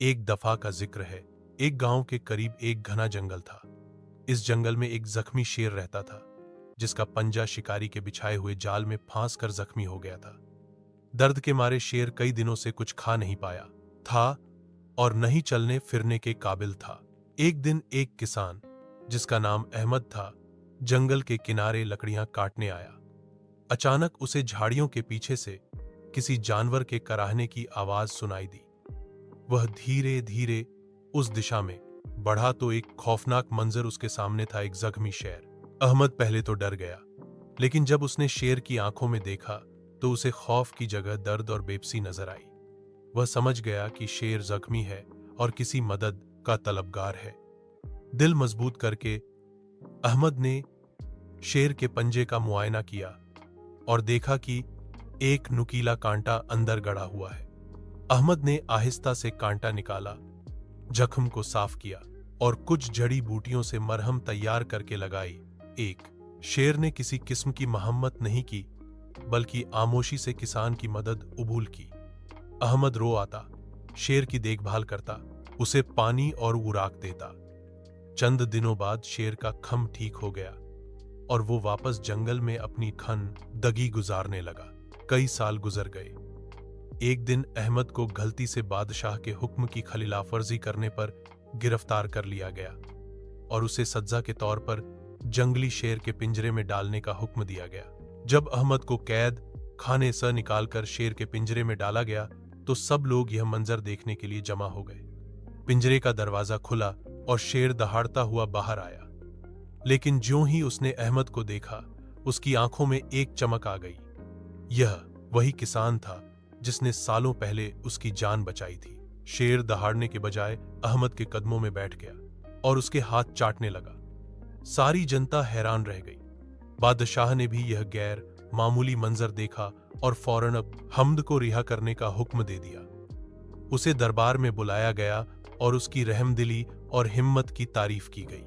एक दफा का जिक्र है। एक गांव के करीब एक घना जंगल था। इस जंगल में एक जख्मी शेर रहता था, जिसका पंजा शिकारी के बिछाए हुए जाल में फांस कर जख्मी हो गया था। दर्द के मारे शेर कई दिनों से कुछ खा नहीं पाया था और न ही चलने फिरने के काबिल था। एक दिन एक किसान, जिसका नाम अहमद था, जंगल के किनारे लकड़ियां काटने आया। अचानक उसे झाड़ियों के पीछे से किसी जानवर के कराहने की आवाज सुनाई दी। वह धीरे धीरे उस दिशा में बढ़ा तो एक खौफनाक मंजर उसके सामने था। एक जख्मी शेर। अहमद पहले तो डर गया, लेकिन जब उसने शेर की आंखों में देखा तो उसे खौफ की जगह दर्द और बेबसी नजर आई। वह समझ गया कि शेर जख्मी है और किसी मदद का तलबगार है। दिल मजबूत करके अहमद ने शेर के पंजे का मुआयना किया और देखा कि एक नुकीला कांटा अंदर गड़ा हुआ है। अहमद ने आहिस्ता से कांटा निकाला, जख्म को साफ किया और कुछ जड़ी बूटियों से मरहम तैयार करके लगाई। एक शेर ने किसी किस्म की महम्मत नहीं की, बल्कि आमोशी से किसान की मदद उबूल की। अहमद रो आता, शेर की देखभाल करता, उसे पानी और उराक देता। चंद दिनों बाद शेर का खम ठीक हो गया और वो वापस जंगल में अपनी खन दगी गुजारने लगा। कई साल गुजर गए। एक दिन अहमद को गलती से बादशाह के हुक्म की खिलाफवर्जी करने पर गिरफ्तार कर लिया गया और उसे सजा के तौर पर जंगली शेर के पिंजरे में डालने का हुक्म दिया गया। जब अहमद को कैद खाने से निकालकर शेर के पिंजरे में डाला गया तो सब लोग यह मंजर देखने के लिए जमा हो गए। पिंजरे का दरवाजा खुला और शेर दहाड़ता हुआ बाहर आया, लेकिन ज्यों ही उसने अहमद को देखा, उसकी आंखों में एक चमक आ गई। यह वही किसान था जिसने सालों पहले उसकी जान बचाई थी। शेर दहाड़ने के बजाय अहमद के कदमों में बैठ गया और उसके हाथ चाटने लगा। सारी जनता हैरान रह गई। बादशाह ने भी यह गैर मामूली मंजर देखा और फौरन हमद को रिहा करने का हुक्म दे दिया। उसे दरबार में बुलाया गया और उसकी रहमदिली और हिम्मत की तारीफ की गई।